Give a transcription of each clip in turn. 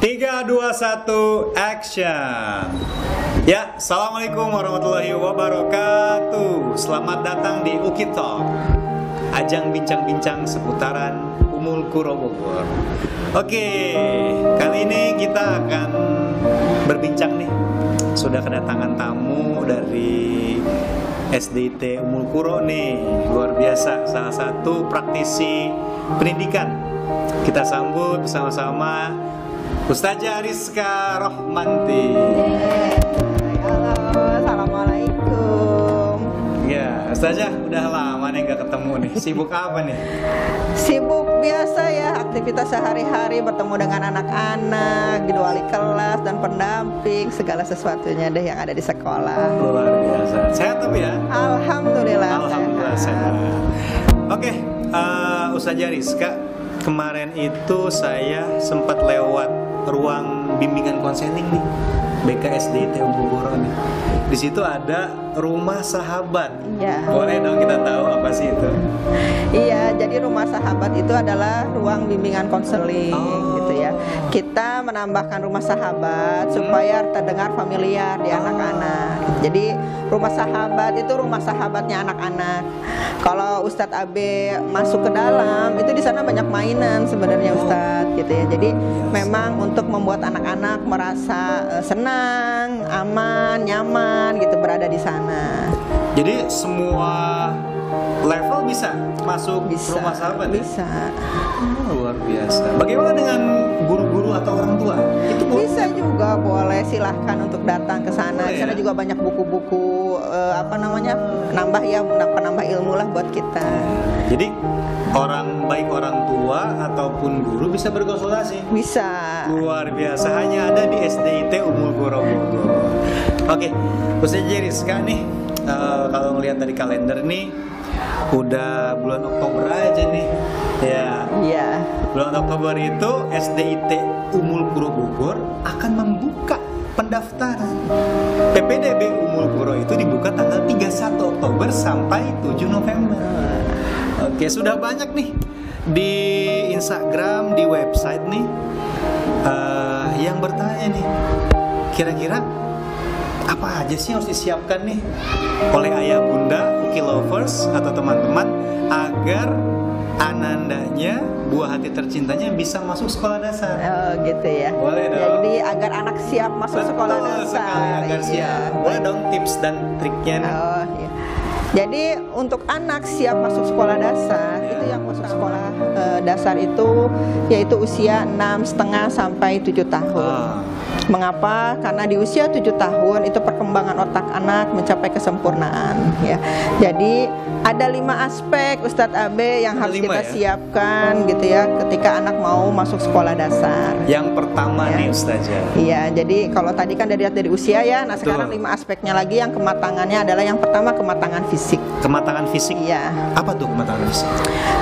3, 2, 1, action. Ya, assalamualaikum warahmatullahi wabarakatuh. Selamat datang di Uki Talk, ajang bincang-bincang seputaran Umul Qura Bogor. Oke, kali ini kita akan berbincang nih. Sudah kedatangan tamu dari SDIT Umul Qura nih, luar biasa, salah satu praktisi pendidikan. Kita sambut bersama-sama Ustazah Rizka Rohmanti. Halo, assalamualaikum. Ya, Ustazah udah lama nih nggak ketemu nih. Sibuk apa nih? Sibuk biasa ya, aktivitas sehari-hari, bertemu dengan anak-anak, di wali kelas dan pendamping, segala sesuatunya deh yang ada di sekolah. Luar biasa. Sehat tapi ya? Alhamdulillah. Alhamdulillah sehat. Oke, Ustazah Rizka, kemarin itu saya sempat lewat ruang bimbingan konseling nih, BKSDIT Umul Qura nih. Di situ ada rumah sahabat. Iya. Boleh dong kita tahu apa sih itu? Iya, jadi rumah sahabat itu adalah ruang bimbingan konseling gitu ya. Kita menambahkan rumah sahabat supaya terdengar familiar di anak-anak. Jadi rumah sahabat itu rumah sahabatnya anak-anak. Kalau Ustadz Abe masuk ke dalam, itu di sana banyak mainan sebenarnya Ustadz gitu ya. Jadi memang untuk membuat anak-anak merasa senang, aman, nyaman gitu berada di sana. Jadi semua level bisa masuk rumah sahabat ya? Bisa. Luar biasa. Bagaimana dengan guru-guru atau orang tua? Itu boleh? Bisa juga, boleh, silahkan untuk datang ke sana. Di sana Ya? juga banyak buku-buku penambah ilmu lah buat kita. Jadi baik orang tua ataupun guru bisa berkonsultasi. Bisa. Luar biasa, hanya ada di SDIT Umul Qura Bogor. Oke, Ustazah Rizka nih, kalau ngelihat dari kalender nih, udah bulan Oktober aja nih. Ya. Iya. Bulan Oktober itu SDIT Umul Qura Bogor akan membuka pendaftaran. PPDB Umul Qura itu dibuka tanggal 31 Oktober sampai 7 November. Oke, sudah banyak nih di Instagram, di website nih yang bertanya nih, kira-kira apa aja sih harus disiapkan nih oleh ayah bunda, Uki lovers atau teman-teman agar anandanya, buah hati tercintanya bisa masuk sekolah dasar. Oh gitu ya. Boleh dong. Jadi agar anak siap masuk sekolah dasar. Sekali agar Iya. siap. Boleh dong tips dan triknya nih. Oh iya. Jadi untuk anak siap masuk sekolah dasar, itu yang masuk sekolah dasar itu yaitu usia 6,5 sampai 7 tahun. Mengapa? Karena di usia 7 tahun itu perkembangan otak anak mencapai kesempurnaan ya. Jadi ada 5 aspek Ustadz Abe yang harus kita siapkan gitu ya ketika anak mau masuk sekolah dasar. Yang pertama nih Ustazah. Iya, jadi kalau tadi kan dilihat dari usia ya, nah sekarang 5 aspeknya lagi. Yang kematangannya adalah yang pertama kematangan fisik. Kematangan fisik? Iya. Apa tuh kematangan fisik?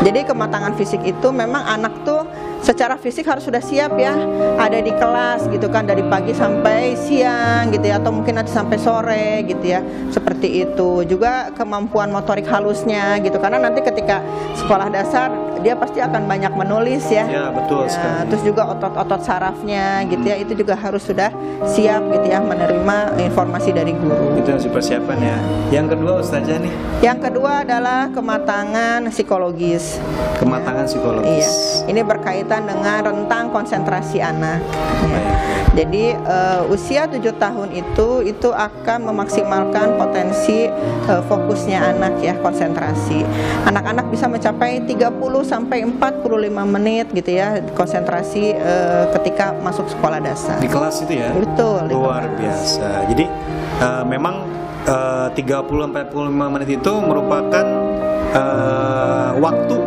Jadi kematangan fisik itu memang anak tuh secara fisik harus sudah siap ya, ada di kelas gitu kan, dari pagi sampai siang gitu ya, atau mungkin nanti sampai sore gitu ya, seperti itu. Juga kemampuan motorik halusnya gitu, karena nanti ketika sekolah dasar dia pasti akan banyak menulis ya. Ya betul ya, sekali. Terus juga otot-otot sarafnya gitu ya, itu juga harus sudah siap gitu ya, menerima informasi dari guru. Itu harus dipersiapkan ya. Yang kedua Ustazah nih. Yang kedua adalah kematangan psikologis. Kematangan psikologis. Iya, ini berkaitan dengan rentang konsentrasi anak. Ya. Jadi usia 7 tahun itu akan memaksimalkan potensi fokusnya anak ya, konsentrasi. Anak-anak bisa mencapai 30 sampai 45 menit gitu ya konsentrasi ketika masuk sekolah dasar. Di kelas itu ya? Betul. Luar biasa. Jadi memang 30-45 menit itu merupakan waktu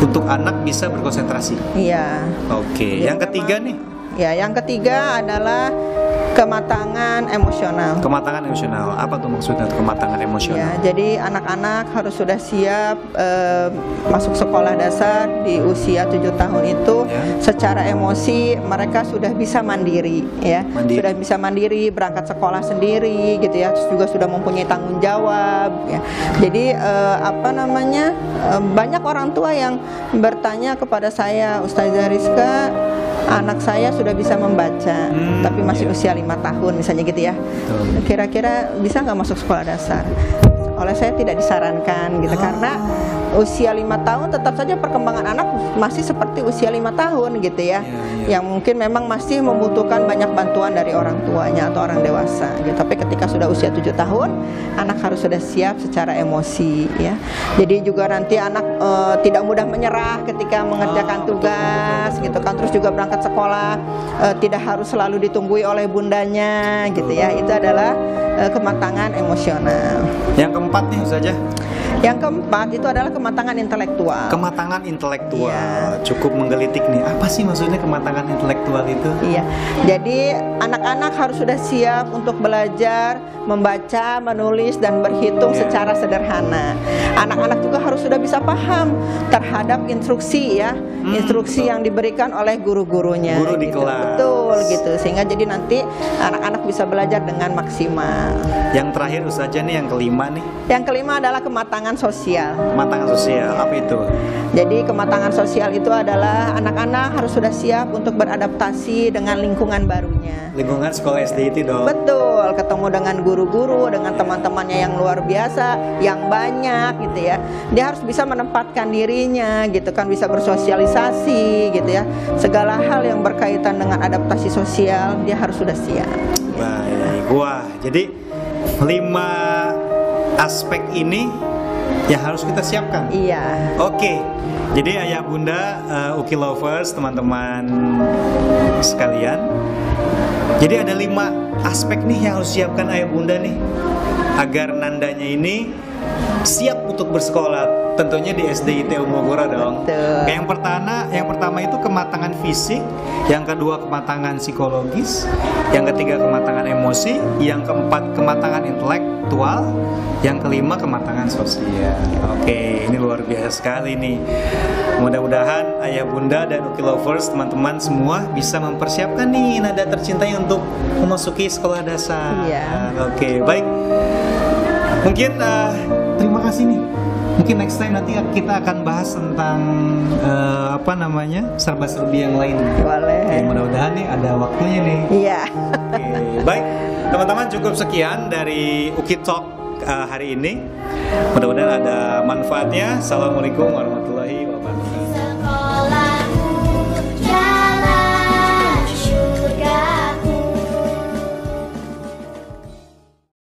untuk anak bisa berkonsentrasi. Iya. Oke. Yang ketiga nih. Ya, yang ketiga adalah kematangan emosional. Kematangan emosional. Apa tuh maksudnya kematangan emosional? Ya, jadi anak-anak harus sudah siap masuk sekolah dasar di usia 7 tahun itu ya. Secara emosi mereka sudah bisa mandiri ya. Sudah bisa mandiri, berangkat sekolah sendiri gitu ya. Terus juga sudah mempunyai tanggung jawab ya. Jadi banyak orang tua yang bertanya kepada saya, Ustazah Rizka, anak saya sudah bisa membaca, tapi masih usia 5 tahun misalnya gitu ya. Kira-kira bisa nggak masuk sekolah dasar? Oleh saya tidak disarankan gitu, karena usia 5 tahun tetap saja perkembangan anak masih seperti usia 5 tahun gitu ya, yang mungkin memang masih membutuhkan banyak bantuan dari orang tuanya atau orang dewasa gitu. Tapi ketika sudah usia 7 tahun, anak harus sudah siap secara emosi ya. Jadi juga nanti anak tidak mudah menyerah ketika mengerjakan tugas gitu kan. Terus juga berangkat sekolah tidak harus selalu ditunggui oleh bundanya gitu ya. Itu adalah kematangan emosional. Yang keempat nih saja. Yang keempat itu adalah kematangan intelektual. Kematangan intelektual, cukup menggelitik nih. Apa sih maksudnya kematangan intelektual itu? Iya, jadi anak-anak harus sudah siap untuk belajar membaca, menulis, dan berhitung secara sederhana. Anak-anak juga harus sudah bisa paham terhadap instruksi ya, instruksi yang diberikan oleh guru-gurunya. Guru di gitu. kelas. Betul gitu, sehingga jadi nanti anak-anak bisa belajar dengan maksimal. Yang terakhir saja nih, yang kelima nih. Yang kelima adalah kematangan sosial. Kematangan sosial, apa itu? Jadi kematangan sosial itu adalah anak-anak harus sudah siap untuk beradaptasi dengan lingkungan barunya. Lingkungan sekolah SD itu dong. Betul, ketemu dengan guru-guru, dengan teman-temannya yang luar biasa, yang banyak gitu ya. Dia harus bisa menempatkan dirinya gitu kan, bisa bersosialisasi gitu ya. Segala hal yang berkaitan dengan adaptasi sosial, dia harus sudah siap. Baik, wah, jadi 5 aspek ini yang harus kita siapkan. Iya. Oke, jadi ayah bunda, Uki lovers, teman-teman sekalian. Jadi ada 5 aspek nih yang harus siapkan ayah bunda nih, agar nandanya ini siap untuk bersekolah. Tentunya di SDIT Umulkura dong. Betul. Yang pertama itu kematangan fisik, yang kedua kematangan psikologis, yang ketiga kematangan emosi, yang keempat kematangan intelektual, yang kelima kematangan sosial. Oke, ini luar biasa sekali nih. Mudah-mudahan ayah bunda dan Uki lovers, teman-teman semua bisa mempersiapkan nih nada tercintanya untuk memasuki sekolah dasar. Iya. Oke, baik. Mungkin terima kasih nih. Mungkin next time nanti kita akan bahas tentang serba-serbi yang lain. Boleh. Oke, mudah-mudahan nih ada waktunya nih. Iya. Oke, baik teman-teman, cukup sekian dari Uki Talk hari ini. Mudah-mudahan ada manfaatnya. Assalamualaikum warahmatullahi wabarakatuh.